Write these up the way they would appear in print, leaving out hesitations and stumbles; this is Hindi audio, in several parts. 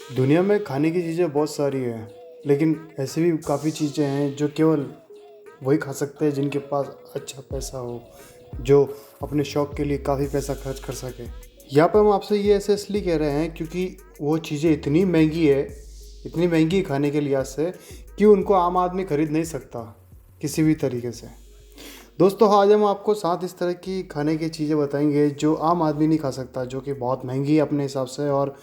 दुनिया में खाने की चीज़ें बहुत सारी हैं, लेकिन ऐसी भी काफ़ी चीज़ें हैं जो केवल वही खा सकते हैं जिनके पास अच्छा पैसा हो, जो अपने शौक़ के लिए काफ़ी पैसा खर्च कर सके। यहाँ पर हम आपसे ये ऐसे इसलिए कह रहे हैं क्योंकि वो चीज़ें इतनी महंगी है, इतनी महंगी खाने के लिहाज से कि उनको आम आदमी खरीद नहीं सकता किसी भी तरीके से। दोस्तों, आज हम आपको 7 इस तरह की खाने की चीज़ें बताएंगे जो आम आदमी नहीं खा सकता, जो कि बहुत महंगी है अपने हिसाब से, और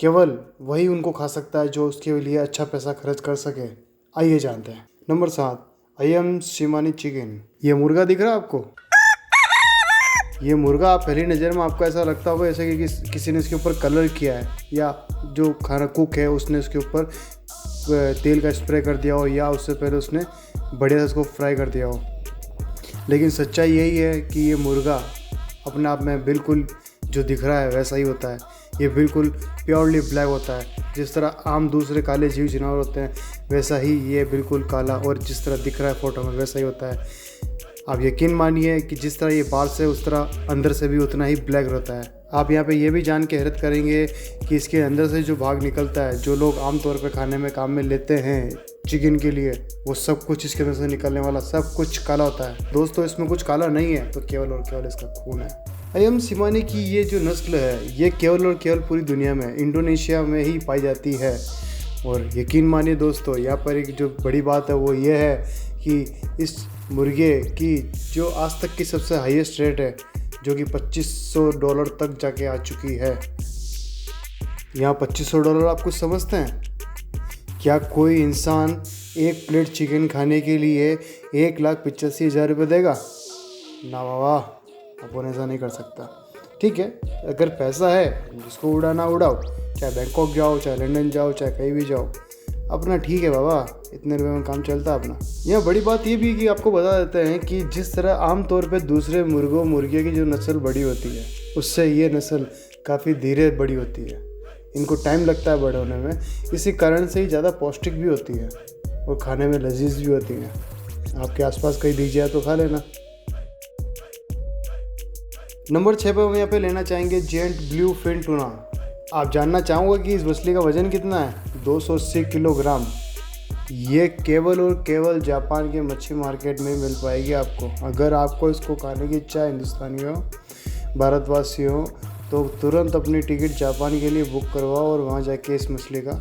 केवल वही उनको खा सकता है जो उसके लिए अच्छा पैसा खर्च कर सके। आइए जानते हैं। नंबर 7, अयम शिमानी चिकन। ये मुर्गा दिख रहा है आपको? ये मुर्गा आप पहली नज़र में आपको ऐसा लगता होगा जैसे कि किसी ने इसके ऊपर कलर किया है, या जो खाना कुक है उसने इसके ऊपर तेल का स्प्रे कर दिया हो, या उससे पहले उसने बढ़िया से इसको फ्राई कर दिया हो। लेकिन सच्चाई यही है कि ये मुर्गा अपने आप में बिल्कुल जो दिख रहा है वैसा ही होता है। ये बिल्कुल प्योरली ब्लैक होता है। जिस तरह आम दूसरे काले जीव जानवर होते हैं वैसा ही ये बिल्कुल काला, और जिस तरह दिख रहा है फ़ोटो में वैसा ही होता है। आप यकीन मानिए कि जिस तरह ये बाहर से उस तरह अंदर से भी उतना ही ब्लैक रहता है। आप यहाँ पे ये भी जान के हैरत करेंगे कि इसके अंदर से जो भाग निकलता है, जो लोग आमतौर पे खाने में काम में लेते हैं चिकन के लिए, वो सब कुछ इसके अंदर से निकलने वाला सब कुछ काला होता है। दोस्तों, इसमें कुछ काला नहीं है तो केवल और केवल इसका खून है। अयम शिमानी की ये जो नस्ल है ये केवल और केवल पूरी दुनिया में इंडोनेशिया में ही पाई जाती है। और यकीन मानिए दोस्तों, यहाँ पर एक जो बड़ी बात है वो ये है कि इस मुर्गे की जो आज तक की सबसे हाईएस्ट रेट है, जो कि $2500 तक जाके आ चुकी है। यहाँ $2500 आप कुछ समझते हैं? क्या कोई इंसान एक प्लेट चिकन खाने के लिए 1,85,000 रुपये देगा? ना बाबा, अपन ऐसा नहीं कर सकता। ठीक है, अगर पैसा है जिसको उड़ाना उड़ाओ, चाहे बैंकॉक जाओ, चाहे लंदन जाओ, चाहे कहीं भी जाओ, अपना ठीक है बाबा, इतने रुपए में काम चलता है अपना। यहाँ बड़ी बात ये भी कि आपको बता देते हैं कि जिस तरह आमतौर पे दूसरे मुर्गियों की जो नस्ल बड़ी होती है उससे ये नस्ल काफ़ी धीरे बड़ी होती है। इनको टाइम लगता है बड़े होने में, इसी कारण से ही ज़्यादा पौष्टिक भी होती है और खाने में लजीज भी होती है। आपके आसपास कहीं दिख जाए तो खा लेना। नंबर 6 पर हम यहाँ पे लेना चाहेंगे जेंट ब्लू फिन टूना। आप जानना चाहोगे कि इस मछली का वज़न कितना है? 280 किलोग्राम। ये केवल और केवल जापान के मच्छी मार्केट में मिल पाएगी आपको। अगर आपको इसको खाने की इच्छा है, हिंदुस्तानियों, भारतवासियों, तो तुरंत अपनी टिकट जापान के लिए बुक करवाओ और वहाँ जाके इस मछली का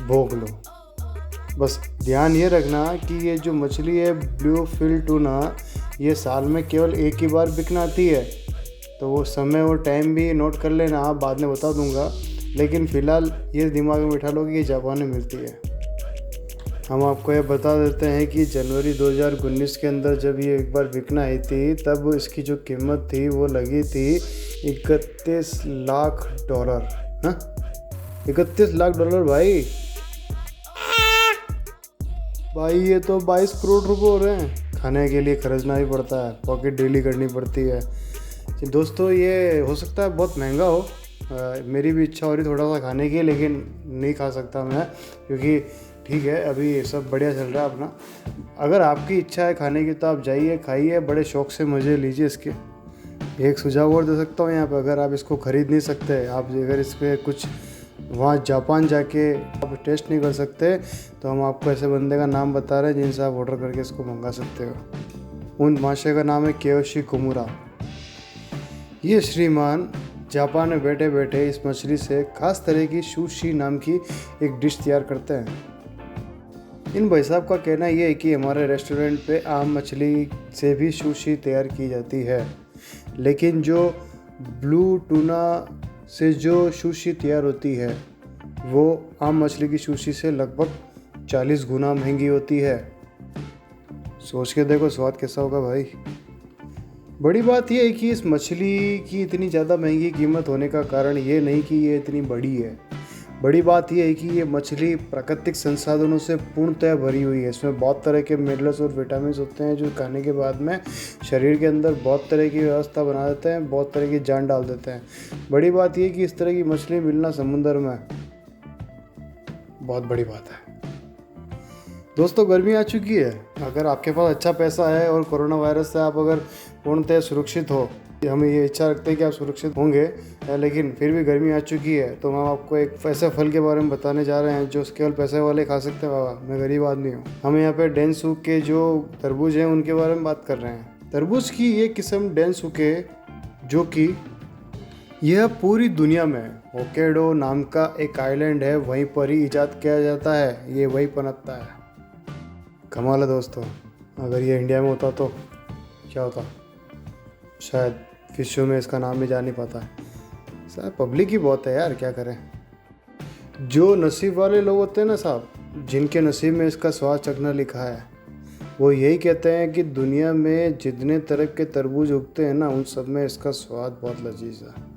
भोग लो। बस ध्यान ये रखना कि ये जो मछली है ब्लू फिल टूना, ये साल में केवल एक ही बार बिकना आती है। तो वो समय और टाइम भी नोट कर लेना, आप बाद में बता दूंगा, लेकिन फ़िलहाल ये दिमाग में बिठा लो कि ये जापान में मिलती है। हम आपको ये बता देते हैं कि जनवरी 2019 के अंदर जब ये एक बार बिकना आई थी, तब इसकी जो कीमत थी वो लगी थी $31 लाख। हाँ, $31 लाख भाई ये तो 22 करोड़ रुपए हो रहे हैं। खाने के लिए खर्चना ही पड़ता है, पॉकेट डेली करनी पड़ती है। दोस्तों, ये हो सकता है बहुत महंगा हो, मेरी भी इच्छा हो रही थोड़ा सा खाने की, लेकिन नहीं खा सकता मैं, क्योंकि ठीक है अभी सब बढ़िया चल रहा है अपना। अगर आपकी इच्छा है खाने की तो आप जाइए, खाइए, बड़े शौक़ से मज़े लीजिए इसके। एक सुझाव और दे सकता हूँ यहाँ पर, अगर आप इसको ख़रीद नहीं सकते, आप अगर इस पर कुछ वहाँ जापान जाके आप टेस्ट नहीं कर सकते, तो हम आपको ऐसे बंदे का नाम बता रहे हैं जिनसे आप ऑर्डर करके इसको मंगा सकते हो। उन महाशय का नाम है कियोशी कुमुरा। ये श्रीमान जापान में बैठे बैठे इस मछली से खास तरह की सुशी नाम की एक डिश तैयार करते हैं। इन भाई साहब का कहना यह है कि हमारे रेस्टोरेंट पे आम मछली से भी सुशी तैयार की जाती है, लेकिन जो ब्लू टूना से जो सुशी तैयार होती है वो आम मछली की सुशी से लगभग 40 गुना महंगी होती है। सोच के देखो स्वाद कैसा होगा भाई। बड़ी बात यह है कि इस मछली की इतनी ज़्यादा महंगी कीमत होने का कारण ये नहीं कि ये इतनी बड़ी है। बड़ी बात यह है कि ये मछली प्राकृतिक संसाधनों से पूर्णतः भरी हुई है। इसमें बहुत तरह के मिनरल्स और विटामिन होते हैं जो खाने के बाद में शरीर के अंदर बहुत तरह की व्यवस्था बना देते हैं, बहुत तरह की जान डाल देते हैं। बड़ी बात यह है कि इस तरह की मछली मिलना समुद्र में बहुत बड़ी बात है। दोस्तों, गर्मी आ चुकी है। अगर आपके पास अच्छा पैसा है और कोरोना वायरस से आप अगर पूर्णतः सुरक्षित हो, हमें ये इच्छा रखते हैं कि आप सुरक्षित होंगे, लेकिन फिर भी गर्मी आ चुकी है तो हम आपको एक ऐसे फल के बारे में बताने जा रहे हैं जो केवल पैसे वाले खा सकते हैं। बाबा, मैं गरीब आदमी हूँ। हम यहाँ पे डेनसू के जो तरबूज हैं उनके बारे में बात कर रहे हैं। तरबूज की ये किस्म डेनसू के, जो कि यह पूरी दुनिया में होक्काइडो नाम का एक आइलैंड है, वहीं पर ही इजाद किया जाता है, ये वहीं पनपता है। कमाल है दोस्तों, अगर ये इंडिया में होता तो क्या होता, शायद विश्व में इसका नाम भी जा नहीं पाता है। साहब पब्लिक ही बहुत है यार, क्या करें। जो नसीब वाले लोग होते हैं ना साहब, जिनके नसीब में इसका स्वाद चखना लिखा है, वो यही कहते हैं कि दुनिया में जितने तरह के तरबूज उगते हैं ना, उन सब में इसका स्वाद बहुत लजीज है।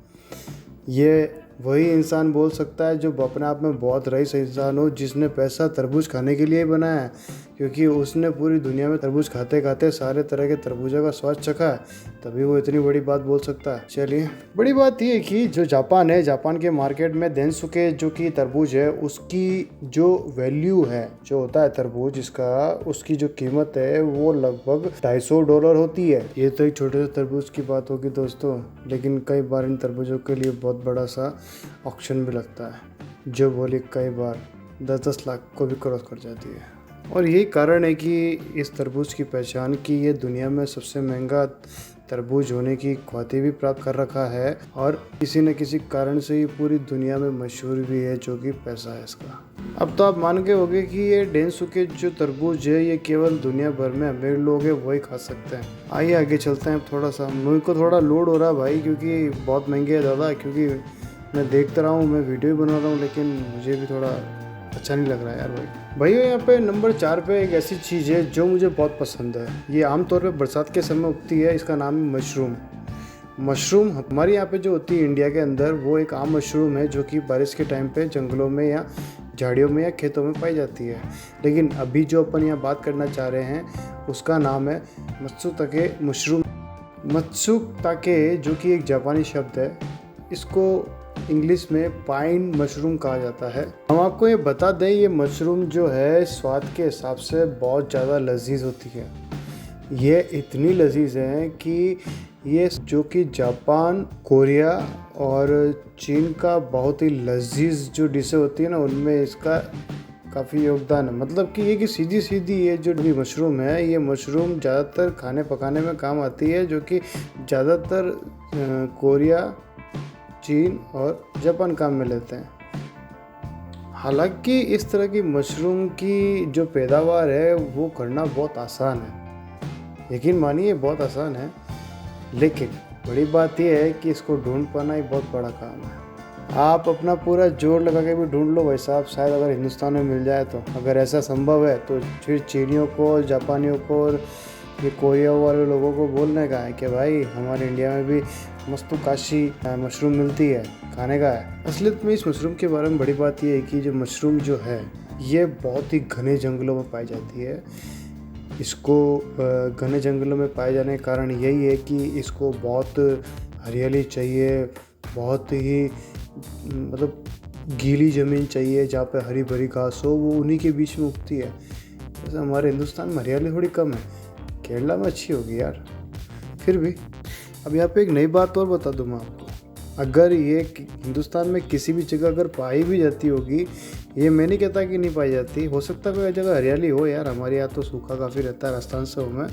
ये वही इंसान बोल सकता है जो अपने आप में बहुत रईस इंसान हो, जिसने पैसा तरबूज खाने के लिए ही बनाया है, क्योंकि उसने पूरी दुनिया में तरबूज खाते खाते सारे तरह के तरबूजों का स्वाद चखा है, तभी वो इतनी बड़ी बात बोल सकता है। चलिए, बड़ी बात ये है कि जो जापान है, जापान के मार्केट में डेनसुके जो कि तरबूज है, उसकी जो वैल्यू है, जो होता है तरबूज इसका, उसकी जो कीमत है वो लगभग $250 होती है। ये तो एक छोटे से तरबूज की बात होगी दोस्तों, लेकिन कई बार इन तरबूजों के लिए बहुत बड़ा सा ऑक्शन भी लगता है, जो बोली कई बार 10-10 लाख को भी क्रॉस कर जाती है। और यही कारण है कि इस तरबूज की पहचान कि ये दुनिया में सबसे महंगा तरबूज होने की ख्याति भी प्राप्त कर रखा है, और किसी न किसी कारण से ये पूरी दुनिया में मशहूर भी है, जो कि पैसा है इसका। अब तो आप मान के होंगे कि ये डेनसुके जो तरबूज है, ये केवल दुनिया भर में अमीर लोग हैं वही खा सकते हैं। आइए आगे चलते हैं। थोड़ा सा मुझे को थोड़ा लोड हो रहा है भाई, क्योंकि बहुत महंगे है दादा, क्योंकि मैं देखता रहा हूँ, मैं वीडियो भी बना रहा हूँ, लेकिन मुझे भी थोड़ा अच्छा नहीं लग रहा है यार भाई। यहाँ पे नंबर 4 पे एक ऐसी चीज़ है जो मुझे बहुत पसंद है। ये आमतौर पे बरसात के समय उगती है, इसका नाम है मशरूम। मशरूम हमारे यहाँ पे जो होती है इंडिया के अंदर, वो एक आम मशरूम है जो कि बारिश के टाइम पे जंगलों में या झाड़ियों में या खेतों में पाई जाती है। लेकिन अभी जो अपन यहाँ बात करना चाह रहे हैं उसका नाम है मत्सुताके मशरूम। मत्सुताके जो कि एक जापानी शब्द है, इसको इंग्लिश में पाइन मशरूम कहा जाता है। हम आपको ये बता दें, ये मशरूम जो है स्वाद के हिसाब से बहुत ज़्यादा लजीज होती है। ये इतनी लजीज है कि ये जो कि जापान, कोरिया और चीन का बहुत ही लजीज जो डिशें होती है ना, उनमें इसका काफ़ी योगदान है। मतलब कि ये कि सीधी सीधी ये जो भी मशरूम है, ये मशरूम ज़्यादातर खाने पकाने में काम आती है, जो कि ज़्यादातर कोरिया, चीन और जापान काम में लेते हैं। हालांकि इस तरह की मशरूम की जो पैदावार है वो करना बहुत आसान है, यकीन मानिए बहुत आसान है, लेकिन बड़ी बात यह है कि इसको ढूंढ पाना ही बहुत बड़ा काम है। आप अपना पूरा जोर लगा के भी ढूंढ लो भाई साहब, शायद अगर हिंदुस्तान में मिल जाए तो। अगर ऐसा संभव है तो फिर चीनियों को, जापानियों को और ये कोरिया वाले लोगों को बोलने का है कि भाई हमारे इंडिया में भी मस्तुकाशी मशरूम मिलती है, खाने का है। असलियत में इस मशरूम के बारे में बड़ी बात यह है कि जो मशरूम जो है ये बहुत ही घने जंगलों में पाई जाती है। इसको घने जंगलों में पाए जाने का कारण यही है कि इसको बहुत हरियाली चाहिए, बहुत ही मतलब गीली ज़मीन चाहिए जहाँ पे हरी भरी घास हो, वो उन्हीं के बीच में उगती है। जैसे हमारे हिंदुस्तान में हरियाली थोड़ी कम है, केरला में अच्छी होगी यार। फिर भी अब यहाँ पे एक नई बात और बता दूँ मैं आपको, अगर ये हिंदुस्तान में किसी भी जगह अगर पाई भी जाती होगी, ये मैं नहीं कहता कि नहीं पाई जाती, हो सकता है कोई जगह हरियाली हो यार, हमारे यहाँ तो सूखा काफ़ी रहता है, राजस्थान से हूँ मैं,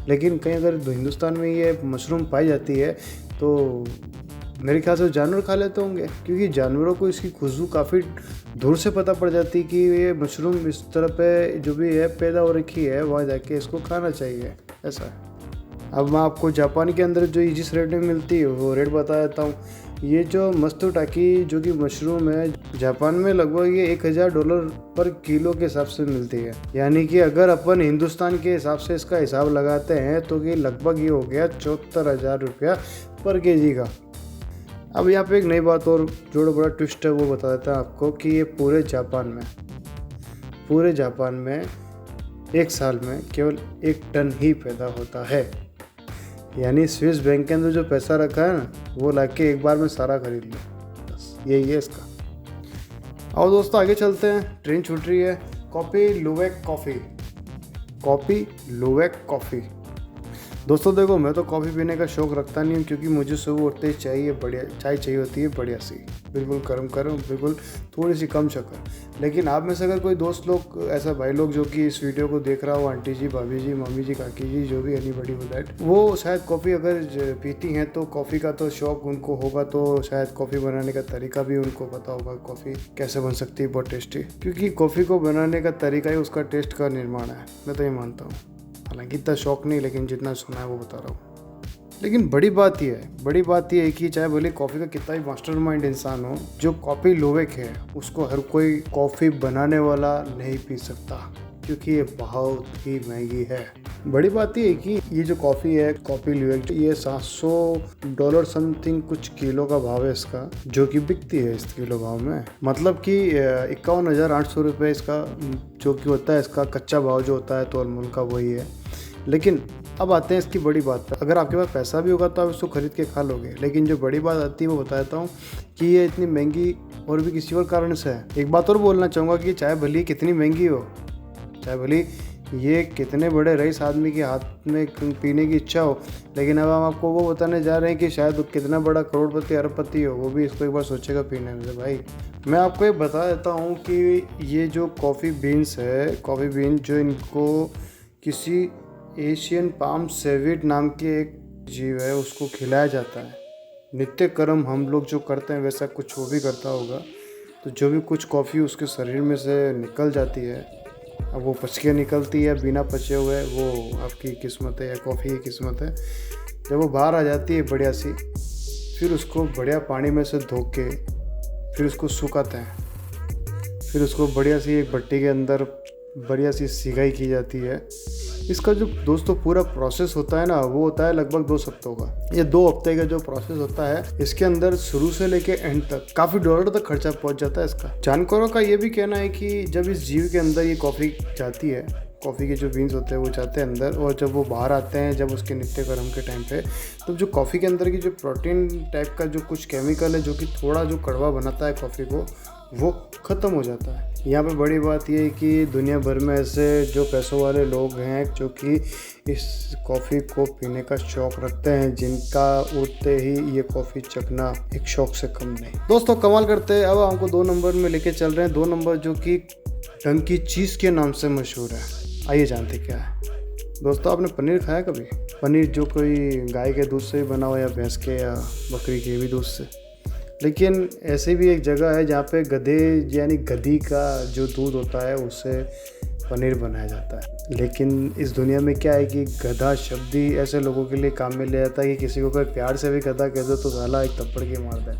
लेकिन कहीं अगर हिंदुस्तान में ये मशरूम पाई जाती है तो मेरे ख्याल से जानवर खा लेते होंगे, क्योंकि जानवरों को इसकी खुशबू काफ़ी दूर से पता पड़ जाती है कि ये मशरूम इस तरह पे जो भी है पैदा हो रखी है, वहाँ जाके इसको खाना चाहिए, ऐसा है। अब मैं आपको जापान के अंदर जो जिस रेट में मिलती है वो रेट बता देता हूँ। ये जो मत्सुताके जो कि मशरूम है, जापान में लगभग ये $1000 पर किलो के हिसाब से मिलती है। यानी कि अगर अपन हिंदुस्तान के हिसाब से इसका हिसाब लगाते हैं तो कि लगभग ये हो गया 74,000 रुपया पर केजी का। अब यहाँ पे एक नई बात और जो बड़ा ट्विस्ट है वो बता देता है आपको कि ये पूरे जापान में एक साल में केवल 1 टन ही पैदा होता है। यानी स्विस बैंक के अंदर जो पैसा रखा है ना, वो लाके एक बार में सारा खरीद लो, बस यही है इसका। आओ दोस्तों आगे चलते हैं, ट्रेन छूट रही है। Kopi luwak coffee. दोस्तों देखो, मैं तो कॉफ़ी पीने का शौक़ रखता नहीं हूँ, क्योंकि मुझे सुबह उठते ही चाहिए बढ़िया चाय चाहिए होती है, बढ़िया सी, बिल्कुल गर्म गर्म, बिल्कुल थोड़ी सी कम शक्कर। लेकिन आप में से अगर कोई दोस्त लोग, ऐसा भाई लोग जो कि इस वीडियो को देख रहा हो, आंटी जी, भाभी जी, मम्मी जी, काकी जी, जो भी एनीबॉडी हो दैट, वो शायद कॉफ़ी अगर पीती हैं तो कॉफ़ी का तो शौक़ उनको होगा, तो शायद कॉफ़ी बनाने का तरीका भी उनको पता होगा, कॉफ़ी कैसे बन सकती है बहुत टेस्टी, क्योंकि कॉफ़ी को बनाने का तरीका ही उसका टेस्ट का निर्माण है। मैं तो ये मानता हूँ, हालांकि इतना शौक नहीं, लेकिन जितना सुना है वो बता रहा हूँ। लेकिन बड़ी बात ये है कि चाहे भले कॉफ़ी का कितना ही मास्टरमाइंड इंसान हो, जो कॉफ़ी लोवेक है उसको हर कोई कॉफ़ी बनाने वाला नहीं पी सकता, क्योंकि ये बहुत ही महंगी है। बड़ी बात ये है कि ये जो कॉफ़ी है, कॉफ़ी लोवेक, ये $700 समथिंग कुछ किलो का भाव है इसका, जो कि बिकती है इस किलो भाव में, मतलब कि 51,800 रुपये इसका जो कि होता है, इसका कच्चा भाव जो होता है तो अमूल का वही है। लेकिन अब आते हैं इसकी बड़ी बात पर। अगर आपके पास पैसा भी होगा तो आप इसको खरीद के खा लोगे, लेकिन जो बड़ी बात आती है वो बताता हूँ कि ये इतनी महंगी और भी किसी और कारण से है। एक बात और बोलना चाहूँगा कि चाहे भली कितनी महंगी हो, चाहे भली ये कितने बड़े रईस आदमी के हाथ में पीने की इच्छा हो, लेकिन अब हम आपको वो बताने जा रहे हैं कि शायद कितना बड़ा करोड़पति अरबपति हो, वो भी इसको एक बार सोचेगा पीने में। भाई मैं आपको ये बता देता हूँ कि ये जो कॉफ़ी बीन्स है, कॉफ़ी बीन जो इनको किसी एशियन पाम सेविट नाम की एक जीव है उसको खिलाया जाता है। नित्य कर्म हम लोग जो करते हैं वैसा कुछ वो भी करता होगा, तो जो भी कुछ कॉफ़ी उसके शरीर में से निकल जाती है, अब वो पच के निकलती है बिना पचे हुए, वो आपकी किस्मत है या कॉफ़ी की किस्मत है। जब वो बाहर आ जाती है बढ़िया सी, फिर उसको बढ़िया पानी में से धो के फिर उसको सुखाते हैं, फिर उसको बढ़िया सी एक भट्टी के अंदर बढ़िया सी सिकाई की जाती है। इसका जो दोस्तों पूरा प्रोसेस होता है ना, वो होता है लगभग 2 हफ्तों का। ये 2 हफ्ते का जो प्रोसेस होता है, इसके अंदर शुरू से लेके एंड तक काफ़ी डॉलर तक खर्चा पहुंच जाता है इसका। जानकारों का ये भी कहना है कि जब इस जीव के अंदर ये कॉफ़ी जाती है, कॉफ़ी के जो बीन्स होते हैं वो जाते हैं अंदर, और जब वो बाहर आते हैं, जब उसके नित्य कर्म के टाइम पे, तो जो कॉफ़ी के अंदर की जो प्रोटीन टाइप का जो कुछ केमिकल है जो कि थोड़ा जो कड़वा बनाता है कॉफ़ी को, वो ख़त्म हो जाता है। यहाँ पे बड़ी बात ये है कि दुनिया भर में ऐसे जो पैसों वाले लोग हैं जो कि इस कॉफ़ी को पीने का शौक़ रखते हैं, जिनका उठते ही ये कॉफ़ी चखना एक शौक़ से कम नहीं। दोस्तों कमाल करते हैं। अब हमको 2 नंबर में लेके चल रहे हैं, 2 नंबर जो कि डंकी चीज़ के नाम से मशहूर है। आइए जानते क्या है। दोस्तों आपने पनीर खाया कभी? पनीर जो कोई गाय के दूध से बना हो, या भैंस के या बकरी के भी दूध से। लेकिन ऐसे भी एक जगह है जहाँ पे गधे यानी गधी का जो दूध होता है उससे पनीर बनाया जाता है। लेकिन इस दुनिया में क्या है कि गधा शब्द ही ऐसे लोगों के लिए काम में ले जाता है कि किसी को कोई प्यार से भी गधा कह दो तो साला एक थप्पड़ के मार दे।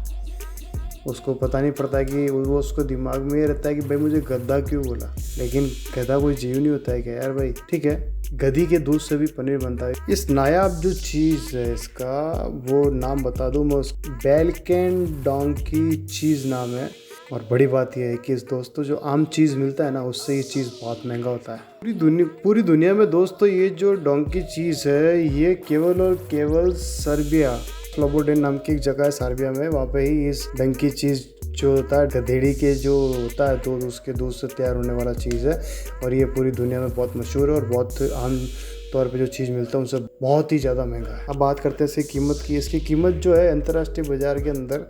उसको पता नहीं पड़ता कि वो उसको दिमाग में ये रहता है कि भाई मुझे गधा क्यों बोला। लेकिन गधा कोई जीव नहीं होता है क्या यार भाई। ठीक है, गधी के दूध से भी पनीर बनता है। इस नायाब जो चीज़ है इसका, वो नाम बता दूँ मैं, बेल्केन डोंकी चीज़ नाम है। और बड़ी बात यह है कि इस दोस्तों जो आम चीज़ मिलता है ना, उससे ये चीज़ बहुत महंगा होता है। पूरी दुनिया में दोस्तों ये जो डोंकी चीज़ है, ये केवल और केवल सर्बिया, स्लोबोडेन नाम की एक जगह है सर्बिया में, वहाँ पे ही इस डंकी चीज़ जो होता है, गधेड़ी के जो होता है दूध, उसके दूध से तैयार होने वाला चीज़ है। और ये पूरी दुनिया में बहुत मशहूर है और बहुत आम तौर पे जो चीज़ मिलता है उनसे बहुत ही ज़्यादा महंगा है। अब बात करते हैं इसकी कीमत की। इसकी कीमत जो है अंतर्राष्ट्रीय बाज़ार के अंदर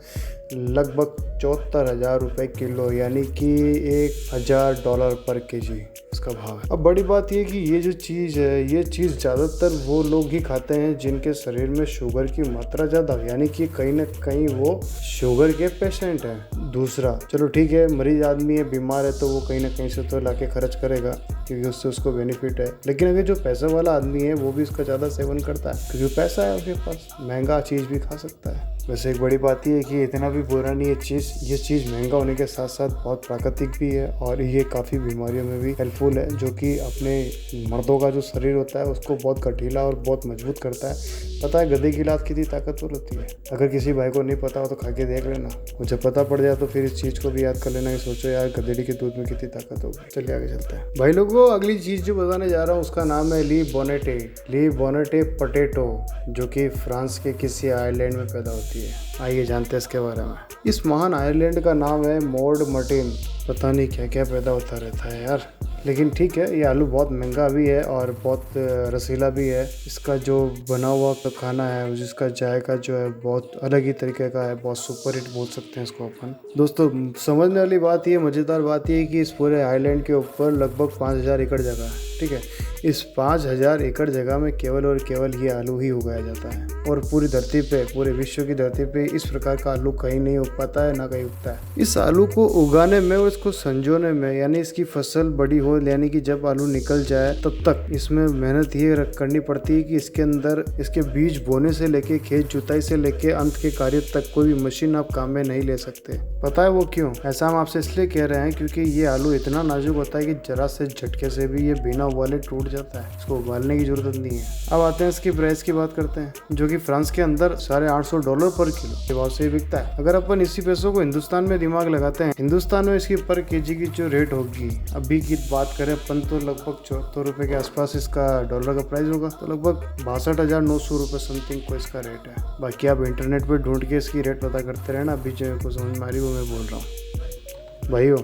लगभग 74,000 रुपये किलो, यानी कि $1,000 पर केजी इसका भाव है। अब बड़ी बात ये कि ये जो चीज़ है, ये चीज़ ज़्यादातर वो लोग ही खाते हैं जिनके शरीर में शुगर की मात्रा ज़्यादा, यानी कि कहीं ना कहीं वो शुगर के पेशेंट हैं। दूसरा, चलो ठीक है, मरीज आदमी है, बीमार है, तो वो कहीं ना कहीं से तो लाके खर्च करेगा क्योंकि उससे उसको बेनिफिट है। लेकिन अगर जो पैसे वाला आदमी है वो भी इसका ज़्यादा सेवन करता है क्योंकि पैसा है उसके पास, महंगा चीज़ भी खा सकता है। वैसे एक बड़ी बात ये है कि इतना भी बुरा नहीं है ये चीज़ महंगा होने के साथ साथ बहुत प्राकृतिक भी है और ये काफ़ी बीमारियों में भी हेल्पफुल है, जो कि अपने मर्दों का जो शरीर होता है उसको बहुत गठीला और बहुत मजबूत करता है। पता है गधे की लात कितनी ताकतवर होती है? अगर किसी भाई को नहीं पता हो तो खा के देख लेना, मुझे पता पड़ जाए तो फिर इस चीज़ को भी याद कर लेना कि सोचो यार गधेड़ी के दूध में कितनी ताकत होगी। चलिए आगे चलते हैं भाई लोगों। अगली चीज़ जो बताने जा रहा हूँ उसका नाम है ली बोनेटे पोटैटो, जो कि फ्रांस के किसी आइलैंड में पैदा होती है। आइए जानते हैं इसके बारे में। इस महान आइलैंड का नाम है मोर्ड मर्टिन। पता नहीं क्या क्या पैदा होता रहता है यार, लेकिन ठीक है, ये आलू बहुत महंगा भी है और बहुत रसीला भी है। इसका जो बना हुआ खाना है, जिसका जायका जो है बहुत अलग ही तरीके का है, बहुत सुपर हिट बोल सकते हैं इसको अपन। दोस्तों, समझने वाली बात ये, मज़ेदार बात ये है कि इस पूरे आइलैंड के ऊपर लगभग 5000 एकड़ जगह है। ठीक है, इस 5000 एकड़ जगह में केवल और केवल ये आलू ही उगाया जाता है और पूरी धरती पे, पूरे विश्व की धरती पे इस प्रकार का आलू कहीं नहीं उग पाता है, ना कहीं उगता है। इस आलू को उगाने में और इसको संजोने में, यानी इसकी फसल बड़ी हो, यानी कि जब आलू निकल जाए तब तक इसमें मेहनत ये करनी पड़ती है कि इसके अंदर इसके बीज बोने से लेके खेत जुताई से लेके अंत के कार्य तक कोई भी मशीन आप काम में नहीं ले सकते। पता है वो क्यों? ऐसा हम आपसे इसलिए कह रहे हैं क्योंकि ये आलू इतना नाजुक होता है कि जरा से झटके से भी ये बिना उबाले टूट जाता है। इसको उबालने की जरूरत नहीं है। अब आते हैं इसकी प्राइस की बात करते हैं, जो कि फ्रांस के अंदर $850 पर किलो के भाव से बिकता है। अगर अपन इसी पैसों को हिंदुस्तान में दिमाग लगाते हैं, हिंदुस्तान में इसकी पर केजी की जो रेट होगी अभी की बात करें अपन, तो लगभग 74 रुपए के आसपास इसका डॉलर का प्राइस होगा। तो लगभग 62,900 रुपये समथिंग को इसका रेट है। बाकी आप इंटरनेट पर ढूंढ के इसकी रेट पता करते रहना। अभी जो को समझ में आ रही वो मैं बोल रहा हूँ। भाइयों,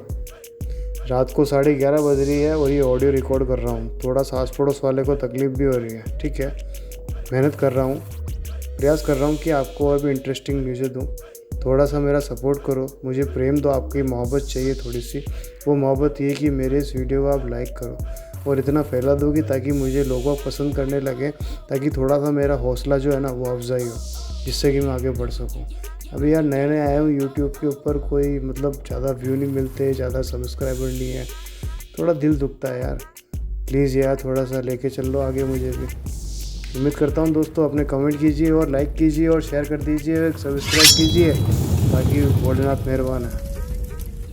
रात को 11:30 बज रही है और ये ऑडियो रिकॉर्ड कर रहा हूँ। थोड़ा सा आस पड़ोस वाले को तकलीफ भी हो रही है। ठीक है, मेहनत कर रहा हूँ, प्रयास कर रहा हूँ कि आपको और भी इंटरेस्टिंग न्यूज़ें दूँ। थोड़ा सा मेरा सपोर्ट करो, मुझे प्रेम दो, आपकी मोहब्बत चाहिए थोड़ी सी। वो मोहब्बत ये कि मेरे इस वीडियो को आप लाइक करो और इतना फैला दो कि ताकि मुझे लोग पसंद करने लगे, ताकि थोड़ा सा मेरा हौसला जो है ना वो अफजाई हो, जिससे कि मैं आगे बढ़ सकूँ। अभी यार नए नए आया हूँ यूट्यूब के ऊपर, कोई मतलब ज़्यादा व्यू नहीं मिलते, ज़्यादा सब्सक्राइबर नहीं है, थोड़ा दिल दुखता है यार। प्लीज़ यार थोड़ा सा लेके चल लो आगे मुझे भी। उम्मीद करता हूँ दोस्तों अपने कमेंट कीजिए और लाइक कीजिए और शेयर कर दीजिए, सब्सक्राइब कीजिए, बाकी भोलेनाथ मेहरबान है।